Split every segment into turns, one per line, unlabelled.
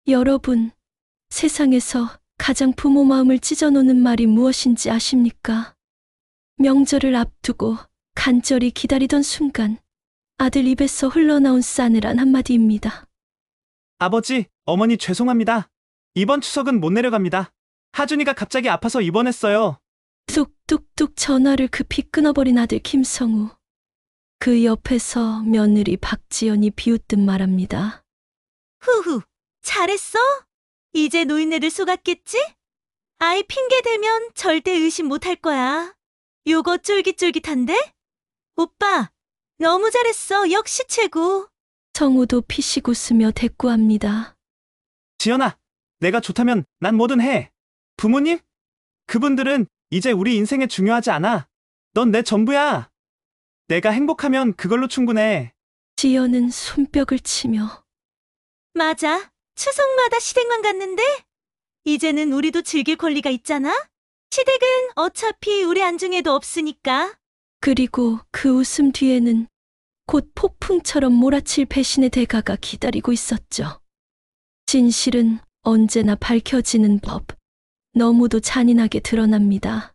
여러분, 세상에서 가장 부모 마음을 찢어놓는 말이 무엇인지 아십니까? 명절을 앞두고 간절히 기다리던 순간 아들 입에서 흘러나온 싸늘한 한마디입니다.
아버지, 어머니 죄송합니다. 이번 추석은 못 내려갑니다. 하준이가 갑자기 아파서 입원했어요.
뚝뚝뚝 전화를 급히 끊어버린 아들 김성우. 그 옆에서 며느리 박지연이 비웃듯 말합니다.
후후, 잘했어? 이제 노인네들 속았겠지? 아이 핑계 대면 절대 의심 못할 거야. 요거 쫄깃쫄깃한데? 오빠, 너무 잘했어. 역시 최고.
성우도 피식 웃으며 대꾸합니다.
지연아, 내가 좋다면 난 뭐든 해. 부모님? 그분들은 이제 우리 인생에 중요하지 않아. 넌 내 전부야. 내가 행복하면 그걸로 충분해.
지연은 손뼉을 치며
맞아. 추석마다 시댁만 갔는데 이제는 우리도 즐길 권리가 있잖아. 시댁은 어차피 우리 안중에도 없으니까.
그리고 그 웃음 뒤에는 곧 폭풍처럼 몰아칠 배신의 대가가 기다리고 있었죠. 진실은 언제나 밝혀지는 법. 너무도 잔인하게 드러납니다.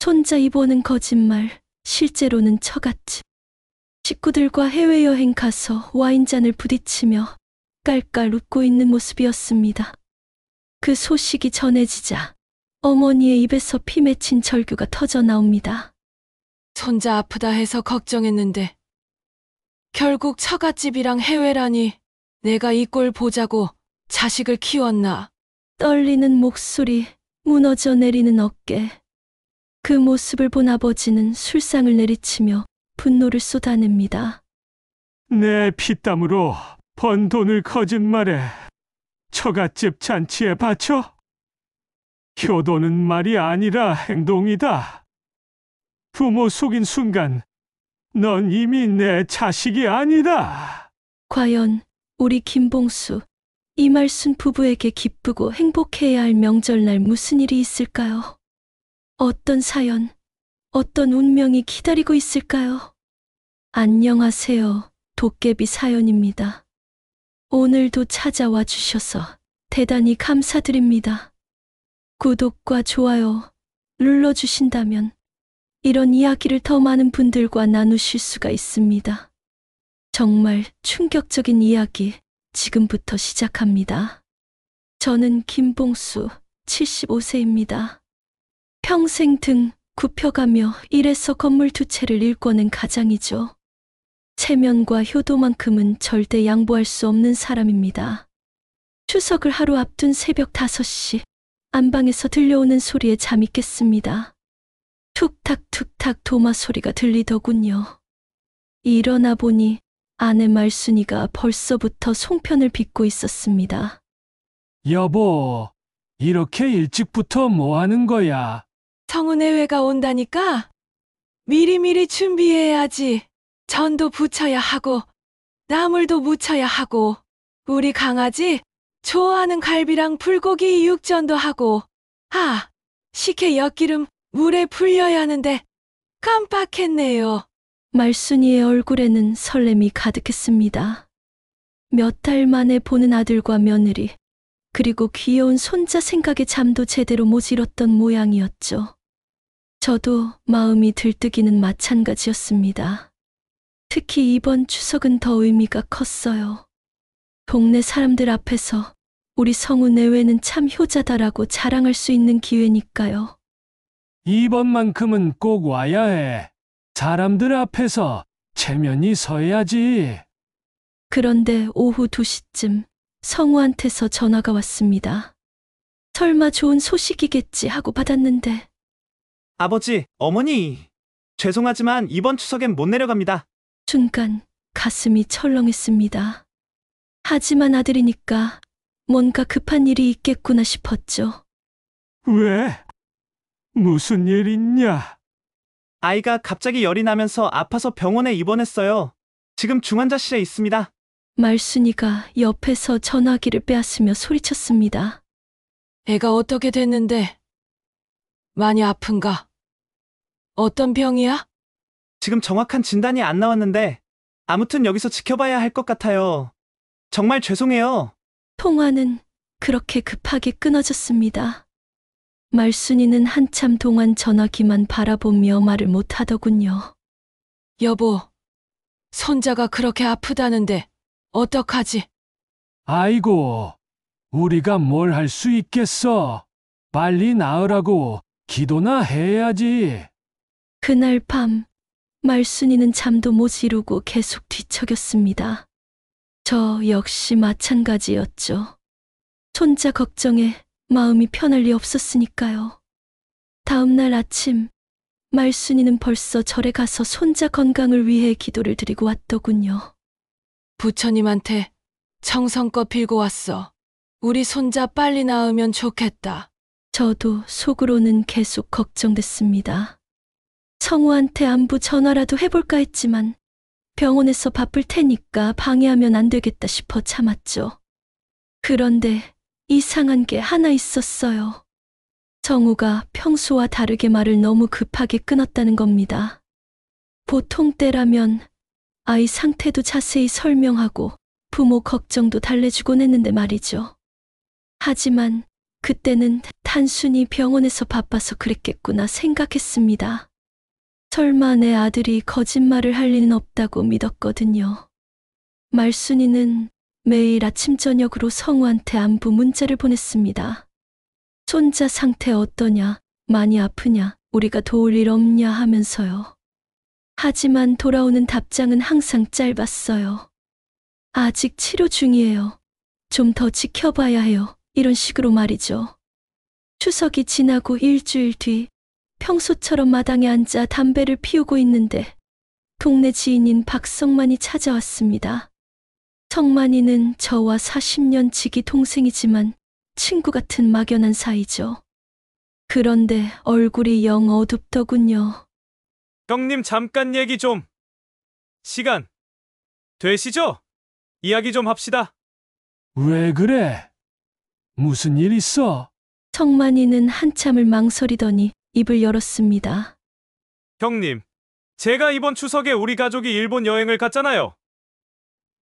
손자 입원은 거짓말, 실제로는 처갓집. 식구들과 해외여행 가서 와인잔을 부딪히며 깔깔 웃고 있는 모습이었습니다. 그 소식이 전해지자 어머니의 입에서 피 맺힌 절규가 터져 나옵니다.
손자 아프다 해서 걱정했는데 결국 처갓집이랑 해외라니. 내가 이 꼴 보자고 자식을 키웠나.
떨리는 목소리, 무너져 내리는 어깨. 그 모습을 본 아버지는 술상을 내리치며 분노를 쏟아냅니다.
내 피땀으로 번 돈을 거짓말해 처갓집 잔치에 바쳐? 효도는 말이 아니라 행동이다. 부모 속인 순간 넌 이미 내 자식이 아니다.
과연 우리 김봉수, 이말순 부부에게 기쁘고 행복해야 할 명절날 무슨 일이 있을까요? 어떤 사연, 어떤 운명이 기다리고 있을까요? 안녕하세요. 도깨비 사연입니다. 오늘도 찾아와 주셔서 대단히 감사드립니다. 구독과 좋아요 눌러주신다면 이런 이야기를 더 많은 분들과 나누실 수가 있습니다. 정말 충격적인 이야기 지금부터 시작합니다. 저는 김봉수 75세입니다. 평생 등 굽혀가며 일에서 건물 두 채를 일궈낸 가장이죠. 체면과 효도만큼은 절대 양보할 수 없는 사람입니다. 추석을 하루 앞둔 새벽 5시 안방에서 들려오는 소리에 잠이 깼습니다. 툭탁툭탁 도마 소리가 들리더군요. 일어나 보니 아내 말순이가 벌써부터 송편을 빚고 있었습니다.
여보, 이렇게 일찍부터 뭐 하는 거야?
성우 내외가 온다니까 미리미리 준비해야지. 전도 부쳐야 하고 나물도 무쳐야 하고 우리 강아지 좋아하는 갈비랑 불고기 육전도 하고 식혜 엿기름 물에 불려야 하는데 깜빡했네요.
말순이의 얼굴에는 설렘이 가득했습니다. 몇 달 만에 보는 아들과 며느리, 그리고 귀여운 손자 생각에 잠도 제대로 못 이뤘던 모양이었죠. 저도 마음이 들뜨기는 마찬가지였습니다. 특히 이번 추석은 더 의미가 컸어요. 동네 사람들 앞에서 우리 성우 내외는 참 효자다라고 자랑할 수 있는 기회니까요.
이번만큼은 꼭 와야 해. 사람들 앞에서 체면이 서야지.
그런데 오후 2시쯤 성우한테서 전화가 왔습니다. 설마 좋은 소식이겠지 하고 받았는데
아버지, 어머니. 죄송하지만 이번 추석엔 못 내려갑니다.
순간 가슴이 철렁했습니다. 하지만 아들이니까 뭔가 급한 일이 있겠구나 싶었죠.
왜? 무슨 일 있냐?
아이가 갑자기 열이 나면서 아파서 병원에 입원했어요. 지금 중환자실에 있습니다.
말순이가 옆에서 전화기를 빼앗으며 소리쳤습니다.
애가 어떻게 됐는데? 많이 아픈가? 어떤 병이야?
지금 정확한 진단이 안 나왔는데 아무튼 여기서 지켜봐야 할 것 같아요. 정말 죄송해요.
통화는 그렇게 급하게 끊어졌습니다. 말순이는 한참 동안 전화기만 바라보며 말을 못하더군요.
여보, 손자가 그렇게 아프다는데 어떡하지?
아이고, 우리가 뭘 할 수 있겠어. 빨리 나으라고 기도나 해야지.
그날 밤 말순이는 잠도 못 이루고 계속 뒤척였습니다. 저 역시 마찬가지였죠. 손자 걱정에 마음이 편할 리 없었으니까요. 다음 날 아침 말순이는 벌써 절에 가서 손자 건강을 위해 기도를 드리고 왔더군요.
부처님한테 정성껏 빌고 왔어. 우리 손자 빨리 나으면 좋겠다.
저도 속으로는 계속 걱정됐습니다. 성우한테 안부 전화라도 해볼까 했지만 병원에서 바쁠 테니까 방해하면 안 되겠다 싶어 참았죠. 그런데 이상한 게 하나 있었어요. 성우가 평소와 다르게 말을 너무 급하게 끊었다는 겁니다. 보통 때라면 아이 상태도 자세히 설명하고 부모 걱정도 달래주곤 했는데 말이죠. 하지만 그때는 단순히 병원에서 바빠서 그랬겠구나 생각했습니다. 설마 내 아들이 거짓말을 할 리는 없다고 믿었거든요. 말순이는 매일 아침 저녁으로 성우한테 안부 문자를 보냈습니다. 손자 상태 어떠냐, 많이 아프냐, 우리가 도울 일 없냐 하면서요. 하지만 돌아오는 답장은 항상 짧았어요. 아직 치료 중이에요. 좀 더 지켜봐야 해요. 이런 식으로 말이죠. 추석이 지나고 일주일 뒤 평소처럼 마당에 앉아 담배를 피우고 있는데 동네 지인인 박성만이 찾아왔습니다. 성만이는 저와 40년 지기 동생이지만 친구 같은 막연한 사이죠. 그런데 얼굴이 영 어둡더군요.
형님 잠깐 얘기 좀. 시간 되시죠? 이야기 좀 합시다.
왜 그래? 무슨 일 있어?
성만이는 한참을 망설이더니 입을 열었습니다.
형님, 제가 이번 추석에 우리 가족이 일본 여행을 갔잖아요.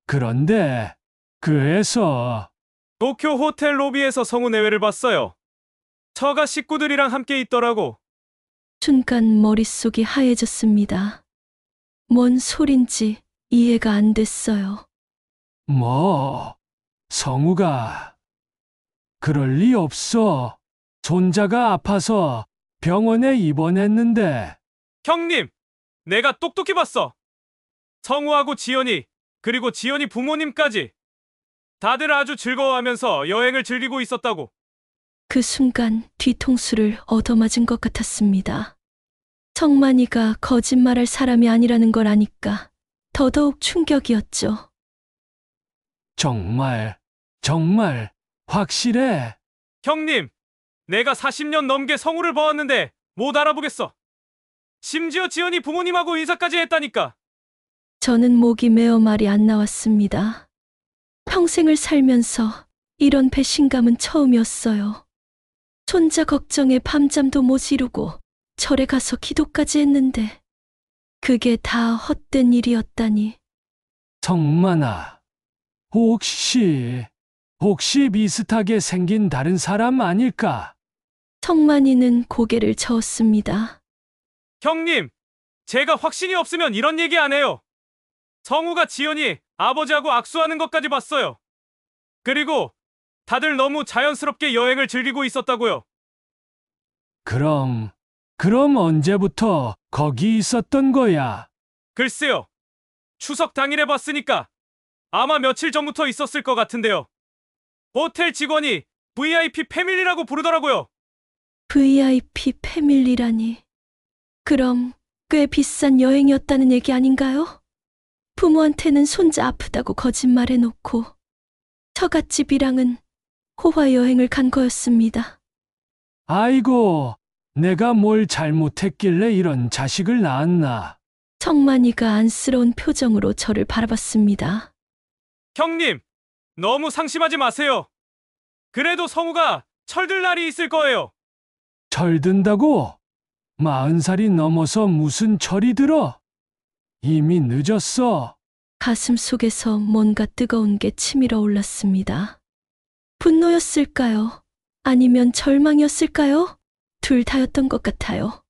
그런데 그래서
도쿄 호텔 로비에서 성우 내외를 봤어요. 처가 식구들이랑 함께 있더라고.
순간 머릿속이 하얘졌습니다. 뭔 소린지 이해가 안 됐어요.
뭐 성우가 그럴 리 없어. 손자가 아파서 병원에 입원했는데.
형님, 내가 똑똑히 봤어. 성우하고 지연이, 그리고 지연이 부모님까지 다들 아주 즐거워하면서 여행을 즐기고 있었다고.
그 순간 뒤통수를 얻어맞은 것 같았습니다. 성만이가 거짓말할 사람이 아니라는 걸 아니까 더더욱 충격이었죠.
정말 확실해?
형님, 내가 40년 넘게 성우를 봐왔는데 못 알아보겠어. 심지어 지연이 부모님하고 인사까지 했다니까.
저는 목이 메어 말이 안 나왔습니다. 평생을 살면서 이런 배신감은 처음이었어요. 손자 걱정에 밤잠도 못 이루고 절에 가서 기도까지 했는데 그게 다 헛된 일이었다니.
성만아, 혹시 비슷하게 생긴 다른 사람 아닐까?
성만이는 고개를 저었습니다.
형님, 제가 확신이 없으면 이런 얘기 안 해요. 성우가 지연이 아버지하고 악수하는 것까지 봤어요. 그리고 다들 너무 자연스럽게 여행을 즐기고 있었다고요.
그럼 언제부터 거기 있었던 거야?
글쎄요. 추석 당일에 봤으니까 아마 며칠 전부터 있었을 것 같은데요. 호텔 직원이 VIP 패밀리라고 부르더라고요.
VIP 패밀리라니. 그럼 꽤 비싼 여행이었다는 얘기 아닌가요? 부모한테는 손자 아프다고 거짓말해놓고 처갓집이랑은 호화 여행을 간 거였습니다.
아이고, 내가 뭘 잘못했길래 이런 자식을 낳았나?
성만이가 안쓰러운 표정으로 저를 바라봤습니다.
형님, 너무 상심하지 마세요. 그래도 성우가 철들 날이 있을 거예요.
철든다고? 40살이 넘어서 무슨 철이 들어? 이미 늦었어.
가슴 속에서 뭔가 뜨거운 게 치밀어 올랐습니다. 분노였을까요? 아니면 절망이었을까요? 둘 다였던 것 같아요.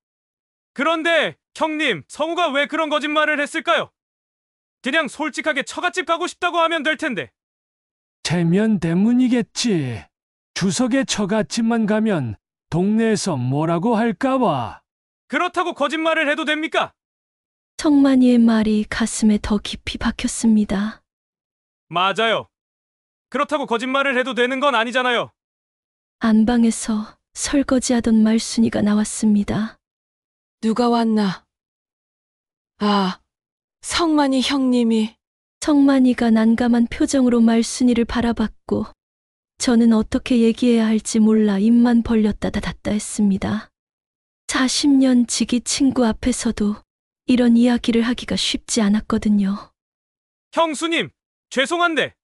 그런데 형님, 성우가 왜 그런 거짓말을 했을까요? 그냥 솔직하게 처갓집 가고 싶다고 하면 될 텐데.
체면 때문이겠지. 주석의 처갓집만 가면 동네에서 뭐라고 할까봐.
그렇다고 거짓말을 해도 됩니까?
성만이의 말이 가슴에 더 깊이 박혔습니다.
맞아요. 그렇다고 거짓말을 해도 되는 건 아니잖아요.
안방에서 설거지하던 말순이가 나왔습니다.
누가 왔나? 아, 성만이 형님이.
성만이가 난감한 표정으로 말순이를 바라봤고 저는 어떻게 얘기해야 할지 몰라 입만 벌렸다 닫았다 했습니다. 40년 지기 친구 앞에서도 이런 이야기를 하기가 쉽지 않았거든요.
형수님, 죄송한데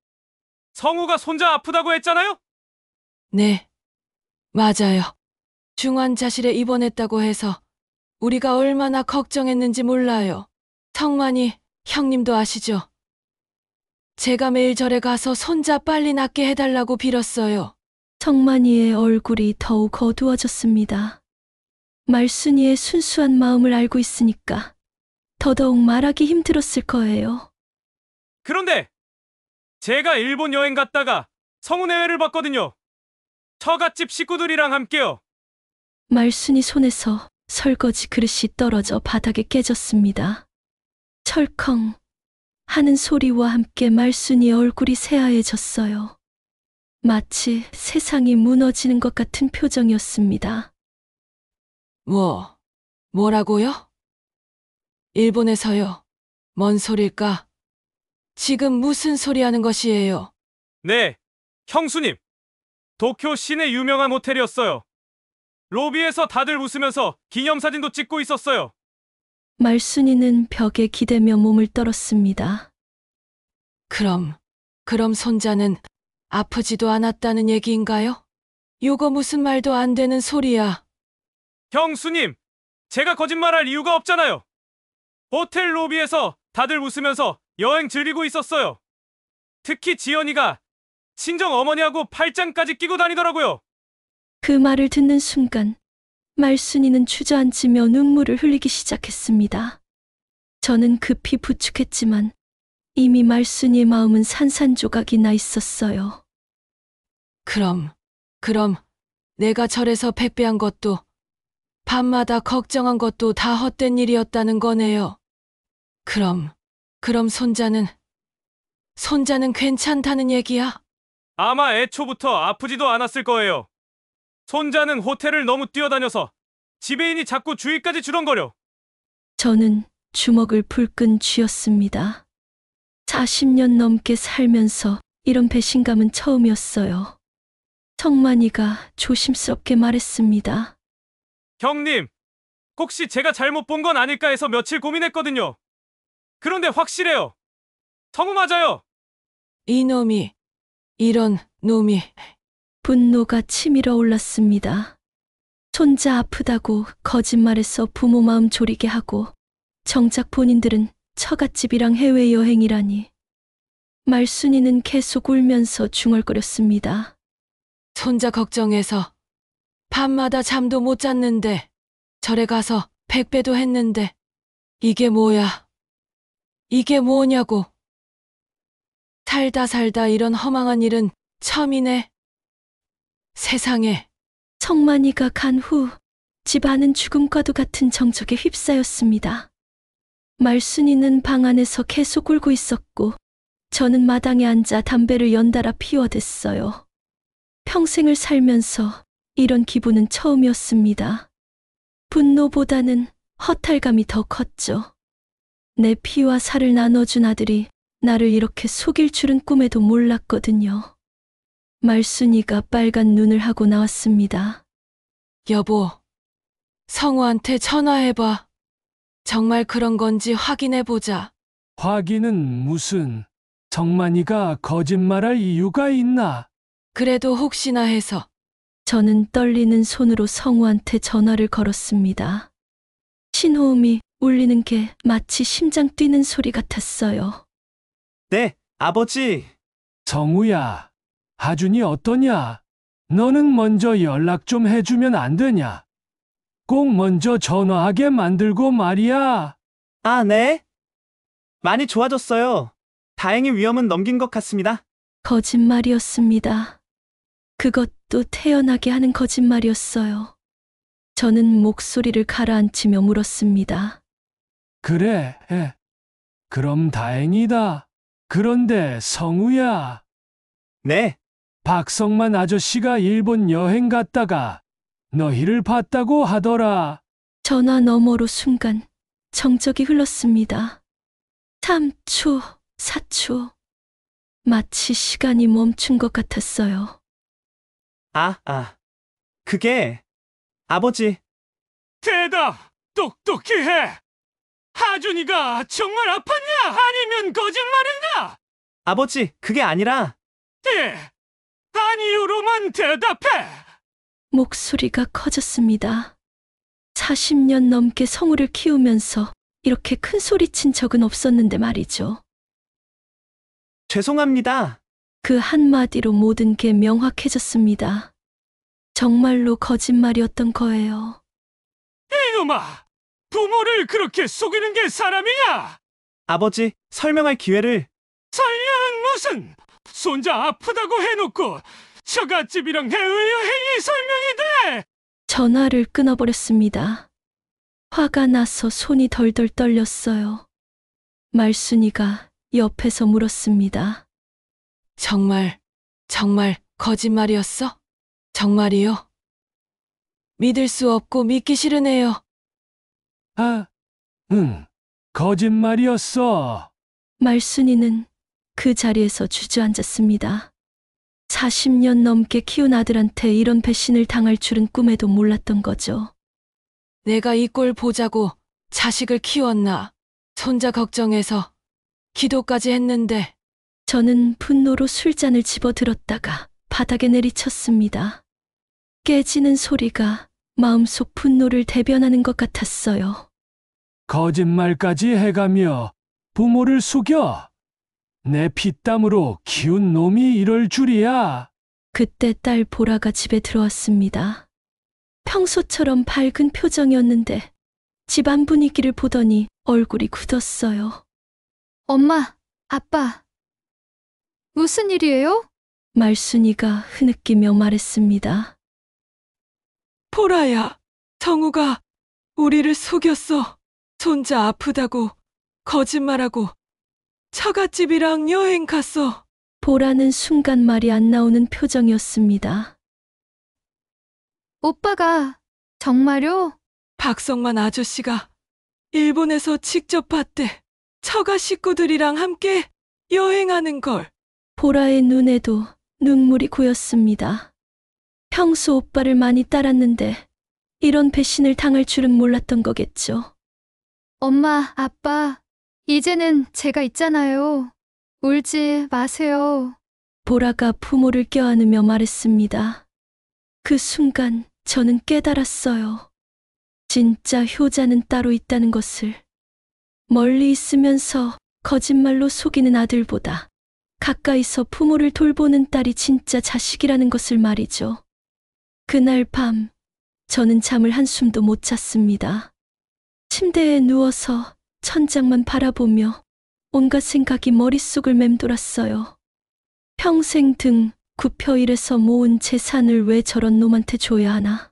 성우가 손자 아프다고 했잖아요?
네, 맞아요. 중환자실에 입원했다고 해서 우리가 얼마나 걱정했는지 몰라요. 성만이 형님도 아시죠? 제가 매일 절에 가서 손자 빨리 낫게 해달라고 빌었어요.
성만이의 얼굴이 더욱 어두워졌습니다. 말순이의 순수한 마음을 알고 있으니까 더더욱 말하기 힘들었을 거예요.
그런데 제가 일본 여행 갔다가 성우 내외를 봤거든요. 처갓집 식구들이랑 함께요.
말순이 손에서 설거지 그릇이 떨어져 바닥에 깨졌습니다. 철컹 하는 소리와 함께 말순이의 얼굴이 새하얘졌어요. 마치 세상이 무너지는 것 같은 표정이었습니다.
뭐라고요? 일본에서요. 뭔 소릴까? 지금 무슨 소리 하는 것이에요?
네, 형수님. 도쿄 시내 유명한 호텔이었어요. 로비에서 다들 웃으면서 기념사진도 찍고 있었어요.
말순이는 벽에 기대며 몸을 떨었습니다.
그럼 손자는 아프지도 않았다는 얘기인가요? 요거 무슨 말도 안 되는 소리야.
형수님, 제가 거짓말할 이유가 없잖아요. 호텔 로비에서 다들 웃으면서 여행 즐기고 있었어요. 특히 지연이가 친정 어머니하고 팔짱까지 끼고 다니더라고요.
그 말을 듣는 순간 말순이는 주저앉으며 눈물을 흘리기 시작했습니다. 저는 급히 부축했지만 이미 말순이의 마음은 산산조각이 나 있었어요.
그럼 내가 절에서 백배한 것도 밤마다 걱정한 것도 다 헛된 일이었다는 거네요. 그럼 손자는 괜찮다는 얘기야?
아마 애초부터 아프지도 않았을 거예요. 손자는 호텔을 너무 뛰어다녀서 지배인이 자꾸 주의까지 주렁거려.
저는 주먹을 불끈 쥐었습니다. 40년 넘게 살면서 이런 배신감은 처음이었어요. 성만이가 조심스럽게 말했습니다.
형님, 혹시 제가 잘못 본 건 아닐까 해서 며칠 고민했거든요. 그런데 확실해요. 성우 맞아요.
이런 놈이.
분노가 치밀어 올랐습니다. 손자 아프다고 거짓말해서 부모 마음 졸이게 하고 정작 본인들은 처갓집이랑 해외여행이라니. 말순이는 계속 울면서 중얼거렸습니다.
손자 걱정해서 밤마다 잠도 못 잤는데 절에 가서 백배도 했는데 이게 뭐야? 이게 뭐냐고. 살다 이런 허망한 일은 처음이네. 세상에.
성만이가 간 후 집안은 죽음과도 같은 정적에 휩싸였습니다. 말순이는 방 안에서 계속 울고 있었고 저는 마당에 앉아 담배를 연달아 피워댔어요. 평생을 살면서 이런 기분은 처음이었습니다. 분노보다는 허탈감이 더 컸죠. 내 피와 살을 나눠준 아들이 나를 이렇게 속일 줄은 꿈에도 몰랐거든요. 말순이가 빨간 눈을 하고 나왔습니다.
여보, 성우한테 전화해봐. 정말 그런 건지 확인해보자.
확인은 무슨, 성만이가 거짓말할 이유가 있나?
그래도 혹시나 해서.
저는 떨리는 손으로 성우한테 전화를 걸었습니다. 신호음이 울리는 게 마치 심장 뛰는 소리 같았어요.
네, 아버지.
성우야, 하준이 어떠냐? 너는 먼저 연락 좀 해주면 안 되냐? 꼭 먼저 전화하게 만들고 말이야.
아, 네. 많이 좋아졌어요. 다행히 위험은 넘긴 것 같습니다.
거짓말이었습니다. 그것도 태연하게 하는 거짓말이었어요. 저는 목소리를 가라앉히며 물었습니다.
그래, 그럼 다행이다. 그런데 성우야,
네.
박성만 아저씨가 일본 여행 갔다가 너희를 봤다고 하더라.
전화 너머로 순간 정적이 흘렀습니다. 3초, 4초. 마치 시간이 멈춘 것 같았어요.
그게 아버지.
대답 똑똑히 해. 하준이가 정말 아팠냐? 아니면 거짓말인가?
아버지, 그게 아니라
아니요로만 대답해.
목소리가 커졌습니다. 40년 넘게 성우를 키우면서 이렇게 큰 소리친 적은 없었는데 말이죠.
죄송합니다.
그 한마디로 모든 게 명확해졌습니다. 정말로 거짓말이었던 거예요.
이놈아, 부모를 그렇게 속이는 게 사람이냐?
아버지, 설명할 기회를.
설명은 무슨? 손자 아프다고 해놓고 처갓집이랑 해외여행이 설명이 돼?
전화를 끊어버렸습니다. 화가 나서 손이 덜덜 떨렸어요. 말순이가 옆에서 물었습니다.
정말 거짓말이었어? 정말이요? 믿을 수 없고 믿기 싫으네요.
응, 거짓말이었어.
말순이는 그 자리에서 주저앉았습니다. 40년 넘게 키운 아들한테 이런 배신을 당할 줄은 꿈에도 몰랐던 거죠.
내가 이 꼴 보자고 자식을 키웠나? 손자 걱정해서 기도까지 했는데.
저는 분노로 술잔을 집어들었다가 바닥에 내리쳤습니다. 깨지는 소리가 마음속 분노를 대변하는 것 같았어요.
거짓말까지 해가며 부모를 속여. 내 피땀으로 키운 놈이 이럴 줄이야.
그때 딸 보라가 집에 들어왔습니다. 평소처럼 밝은 표정이었는데 집안 분위기를 보더니 얼굴이 굳었어요.
엄마, 아빠, 무슨 일이에요?
말순이가 흐느끼며 말했습니다.
보라야, 성우가 우리를 속였어. 손자 아프다고 거짓말하고 처갓집이랑 여행 갔어.
보라는 순간 말이 안 나오는 표정이었습니다.
오빠가 정말요?
박성만 아저씨가 일본에서 직접 봤대. 처가 식구들이랑 함께 여행하는 걸.
보라의 눈에도 눈물이 고였습니다. 평소 오빠를 많이 따랐는데 이런 배신을 당할 줄은 몰랐던 거겠죠.
엄마, 아빠, 이제는 제가 있잖아요. 울지 마세요.
보라가 부모를 껴안으며 말했습니다. 그 순간 저는 깨달았어요. 진짜 효자는 따로 있다는 것을. 멀리 있으면서 거짓말로 속이는 아들보다 가까이서 부모를 돌보는 딸이 진짜 자식이라는 것을 말이죠. 그날 밤 저는 잠을 한숨도 못 잤습니다. 침대에 누워서 천장만 바라보며 온갖 생각이 머릿속을 맴돌았어요. 평생 등 굽혀 일해서 모은 재산을 왜 저런 놈한테 줘야 하나.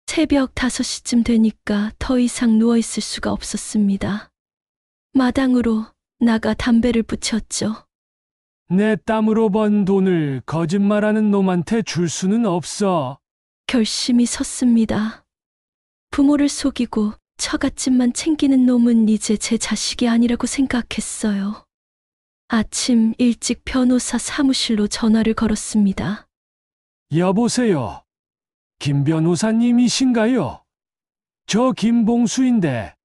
새벽 5시쯤 되니까 더 이상 누워있을 수가 없었습니다. 마당으로 나가 담배를 붙였죠.
내 땀으로 번 돈을 거짓말하는 놈한테 줄 수는 없어.
결심이 섰습니다. 부모를 속이고 처갓집만 챙기는 놈은 이제 제 자식이 아니라고 생각했어요. 아침 일찍 변호사 사무실로 전화를 걸었습니다.
여보세요. 김 변호사님이신가요? 저 김봉수인데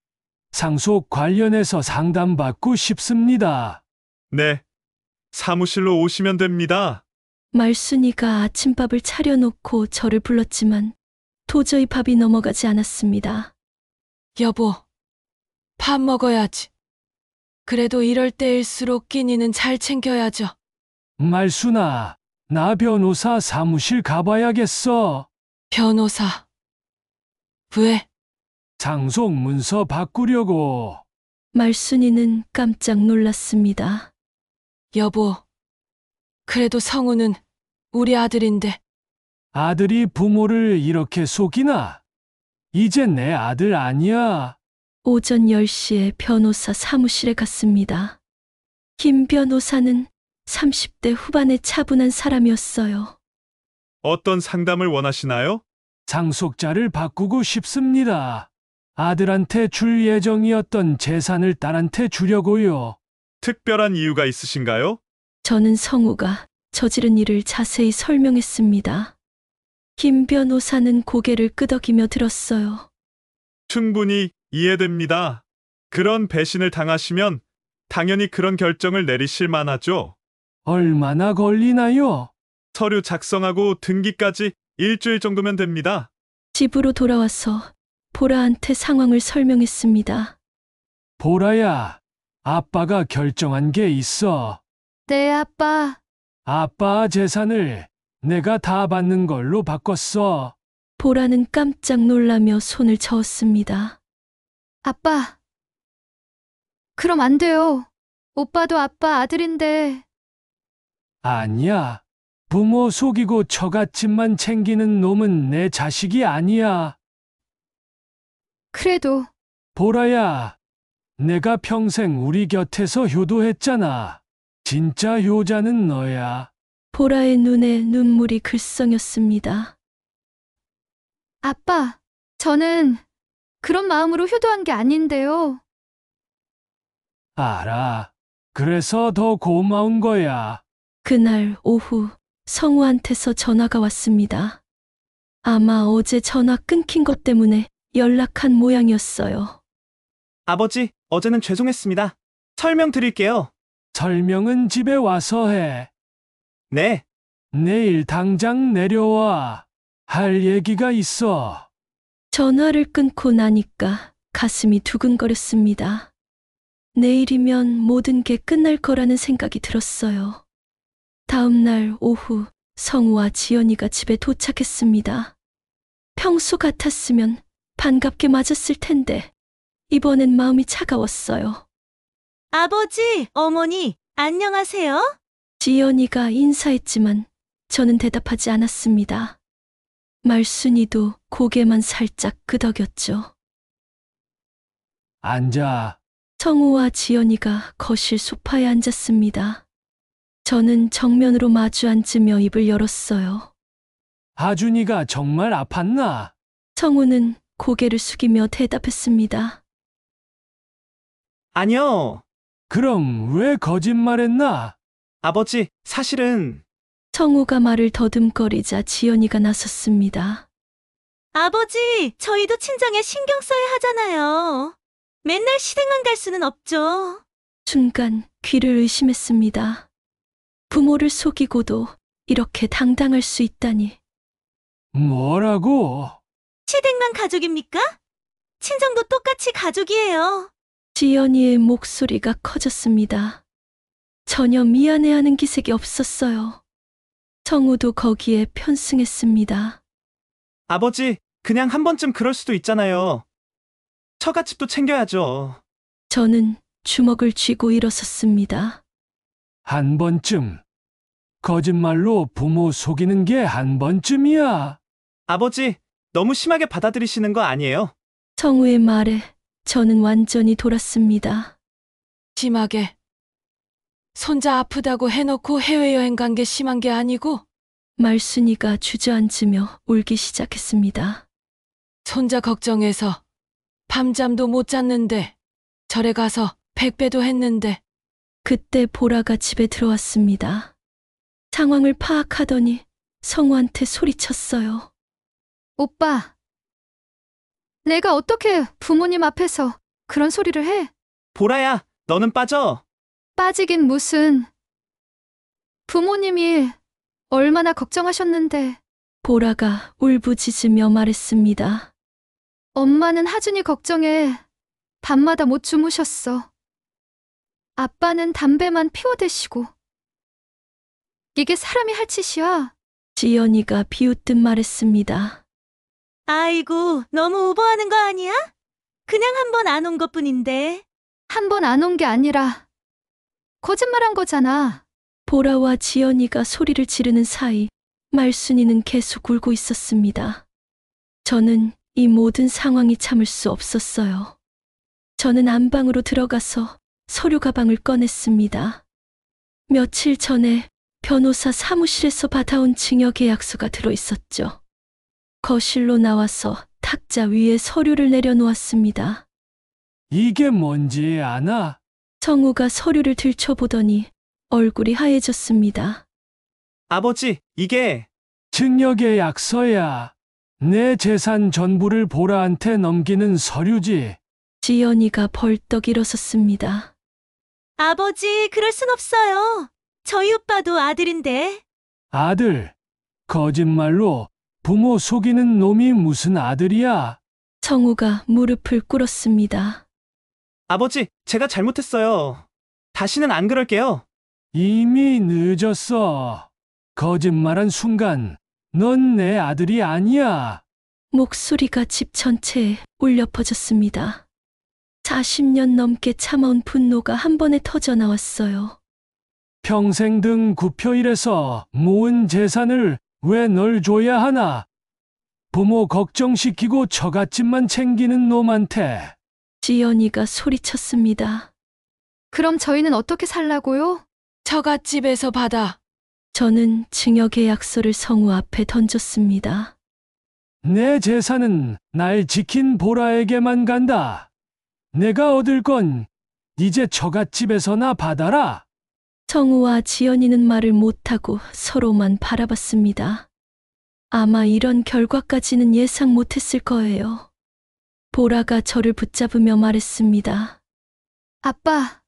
상속 관련해서 상담받고 싶습니다.
네. 사무실로 오시면 됩니다.
말순이가 아침밥을 차려놓고 저를 불렀지만 도저히 밥이 넘어가지 않았습니다.
여보, 밥 먹어야지. 그래도 이럴 때일수록 끼니는 잘 챙겨야죠.
말순아, 나 변호사 사무실 가봐야겠어.
변호사. 왜?
상속 문서 바꾸려고.
말순이는 깜짝 놀랐습니다.
여보. 그래도 성우는 우리 아들인데.
아들이 부모를 이렇게 속이나? 이제 내 아들 아니야.
오전 10시에 변호사 사무실에 갔습니다. 김 변호사는 30대 후반의 차분한 사람이었어요.
어떤 상담을 원하시나요?
상속자를 바꾸고 싶습니다. 아들한테 줄 예정이었던 재산을 딸한테 주려고요.
특별한 이유가 있으신가요?
저는 성우가 저지른 일을 자세히 설명했습니다. 김 변호사는 고개를 끄덕이며 들었어요.
충분히 이해됩니다. 그런 배신을 당하시면 당연히 그런 결정을 내리실 만하죠.
얼마나 걸리나요?
서류 작성하고 등기까지 일주일 정도면 됩니다.
집으로 돌아와서 보라한테 상황을 설명했습니다.
보라야, 아빠가 결정한 게 있어.
네, 아빠.
아빠 재산을 내가 다 받는 걸로 바꿨어.
보라는 깜짝 놀라며 손을 저었습니다.
아빠. 그럼 안 돼요. 오빠도 아빠 아들인데.
아니야. 부모 속이고 처갓집만 챙기는 놈은 내 자식이 아니야.
그래도
보라야, 내가 평생 우리 곁에서 효도했잖아. 진짜 효자는 너야.
보라의 눈에 눈물이 글썽였습니다.
아빠, 저는 그런 마음으로 효도한 게 아닌데요.
알아. 그래서 더 고마운 거야.
그날 오후 성우한테서 전화가 왔습니다. 아마 어제 전화 끊긴 것 때문에 연락한 모양이었어요.
아버지, 어제는 죄송했습니다. 설명드릴게요.
설명은 집에 와서 해.
네,
내일 당장 내려와. 할 얘기가 있어.
전화를 끊고 나니까 가슴이 두근거렸습니다. 내일이면 모든 게 끝날 거라는 생각이 들었어요. 다음 날 오후 성우와 지연이가 집에 도착했습니다. 평소 같았으면 반갑게 맞았을 텐데 이번엔 마음이 차가웠어요.
아버지, 어머니, 안녕하세요?
지연이가 인사했지만 저는 대답하지 않았습니다. 말순이도 고개만 살짝 끄덕였죠.
앉아.
성우와 지연이가 거실 소파에 앉았습니다. 저는 정면으로 마주 앉으며 입을 열었어요.
하준이가 정말 아팠나?
성우는 고개를 숙이며 대답했습니다.
아니요.
그럼 왜 거짓말했나?
아버지, 사실은
성우가 말을 더듬거리자 지연이가 나섰습니다.
아버지, 저희도 친정에 신경 써야 하잖아요. 맨날 시댁만 갈 수는 없죠.
순간 귀를 의심했습니다. 부모를 속이고도 이렇게 당당할 수 있다니.
뭐라고?
시댁만 가족입니까? 친정도 똑같이 가족이에요.
지연이의 목소리가 커졌습니다. 전혀 미안해하는 기색이 없었어요. 성우도 거기에 편승했습니다.
아버지, 그냥 한 번쯤 그럴 수도 있잖아요. 처갓집도 챙겨야죠.
저는 주먹을 쥐고 일어섰습니다.
한 번쯤. 거짓말로 부모 속이는 게 한 번쯤이야.
아버지, 너무 심하게 받아들이시는 거 아니에요?
성우의 말에 저는 완전히 돌았습니다.
심하게. 손자 아프다고 해놓고 해외여행 간 게 심한 게 아니고
말순이가 주저앉으며 울기 시작했습니다.
손자 걱정해서 밤잠도 못 잤는데 절에 가서 백배도 했는데
그때 보라가 집에 들어왔습니다. 상황을 파악하더니 성우한테 소리쳤어요.
오빠. 내가 어떻게 부모님 앞에서 그런 소리를 해?
보라야, 너는 빠져.
빠지긴 무슨. 부모님이 얼마나 걱정하셨는데.
보라가 울부짖으며 말했습니다.
엄마는 하준이 걱정에 밤마다 못 주무셨어. 아빠는 담배만 피워대시고. 이게 사람이 할 짓이야.
지연이가 비웃듯 말했습니다.
아이고, 너무 오버하는 거 아니야? 그냥 한 번 안 온 것뿐인데.
한 번 안 온 게 아니라 거짓말한 거잖아.
보라와 지연이가 소리를 지르는 사이 말순이는 계속 울고 있었습니다. 저는 이 모든 상황이 참을 수 없었어요. 저는 안방으로 들어가서 서류 가방을 꺼냈습니다. 며칠 전에 변호사 사무실에서 받아온 증여계약서가 들어있었죠. 거실로 나와서 탁자 위에 서류를 내려놓았습니다.
이게 뭔지 아나?
성우가 서류를 들춰보더니 얼굴이 하얘졌습니다.
아버지, 이게
증여계약서야. 내 재산 전부를 보라한테 넘기는 서류지.
지연이가 벌떡 일어섰습니다.
아버지, 그럴 순 없어요. 저희 오빠도 아들인데.
아들, 거짓말로 부모 속이는 놈이 무슨 아들이야?
성우가 무릎을 꿇었습니다.
아버지, 제가 잘못했어요. 다시는 안 그럴게요.
이미 늦었어. 거짓말한 순간 넌 내 아들이 아니야.
목소리가 집 전체에 울려 퍼졌습니다. 40년 넘게 참아온 분노가 한 번에 터져 나왔어요.
평생 등 구표일에서 모은 재산을 왜 널 줘야 하나? 부모 걱정시키고 처갓집만 챙기는 놈한테.
지연이가 소리쳤습니다.
그럼 저희는 어떻게 살라고요?
처갓집에서 받아.
저는 증여계약서를 성우 앞에 던졌습니다.
내 재산은 날 지킨 보라에게만 간다. 내가 얻을 건 이제 처갓집에서나 받아라.
성우와 지연이는 말을 못하고 서로만 바라봤습니다. 아마 이런 결과까지는 예상 못했을 거예요. 보라가 저를 붙잡으며 말했습니다.
아빠.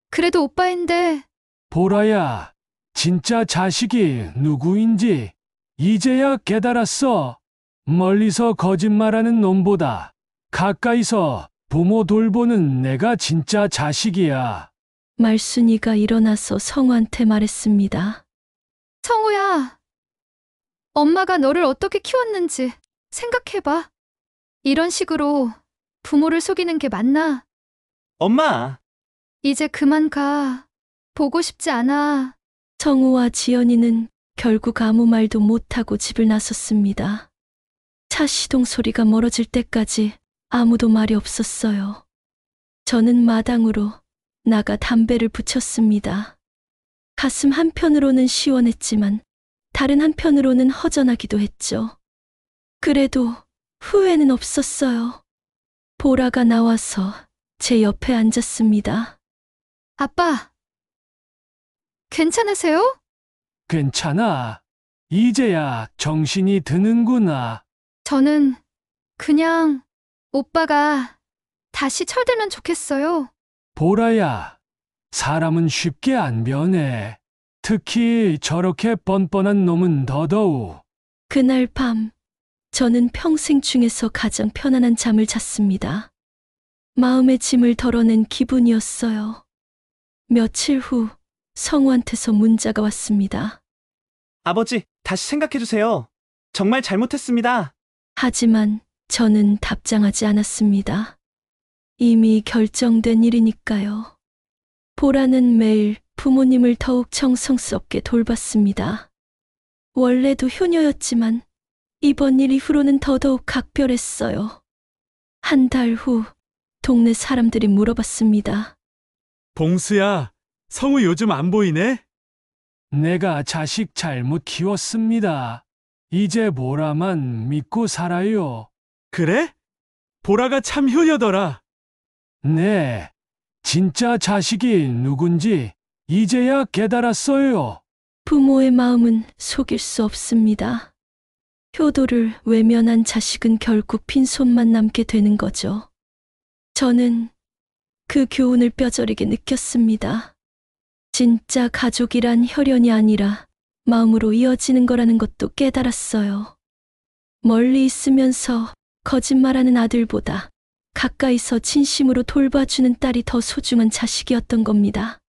그래도 오빠인데
보라야, 진짜 자식이 누구인지 이제야 깨달았어. 멀리서 거짓말하는 놈보다 가까이서 부모 돌보는 내가 진짜 자식이야.
말순이가 일어나서 성우한테 말했습니다.
성우야. 엄마가 너를 어떻게 키웠는지 생각해봐. 이런 식으로 부모를 속이는 게 맞나?
엄마,
이제 그만 가. 보고 싶지 않아.
성우와 지연이는 결국 아무 말도 못하고 집을 나섰습니다. 차 시동 소리가 멀어질 때까지 아무도 말이 없었어요. 저는 마당으로 나가 담배를 붙였습니다. 가슴 한편으로는 시원했지만 다른 한편으로는 허전하기도 했죠. 그래도 후회는 없었어요. 보라가 나와서 제 옆에 앉았습니다.
아빠. 괜찮으세요?
괜찮아. 이제야 정신이 드는구나.
저는 그냥 오빠가 다시 철들면 좋겠어요.
보라야, 사람은 쉽게 안 변해. 특히 저렇게 뻔뻔한 놈은 더더욱.
그날 밤 저는 평생 중에서 가장 편안한 잠을 잤습니다. 마음의 짐을 덜어낸 기분이었어요. 며칠 후 성우한테서 문자가 왔습니다.
아버지, 다시 생각해주세요. 정말 잘못했습니다.
하지만 저는 답장하지 않았습니다. 이미 결정된 일이니까요. 보라는 매일 부모님을 더욱 정성스럽게 돌봤습니다. 원래도 효녀였지만 이번 일 이후로는 더더욱 각별했어요. 한 달 후 동네 사람들이 물어봤습니다.
봉수야, 성우 요즘 안 보이네?
내가 자식 잘못 키웠습니다. 이제 보라만 믿고 살아요.
그래? 보라가 참 효녀더라.
네, 진짜 자식이 누군지 이제야 깨달았어요.
부모의 마음은 속일 수 없습니다. 효도를 외면한 자식은 결국 빈손만 남게 되는 거죠. 저는 그 교훈을 뼈저리게 느꼈습니다. 진짜 가족이란 혈연이 아니라 마음으로 이어지는 거라는 것도 깨달았어요. 멀리 있으면서 거짓말하는 아들보다 가까이서 진심으로 돌봐주는 딸이 더 소중한 자식이었던 겁니다.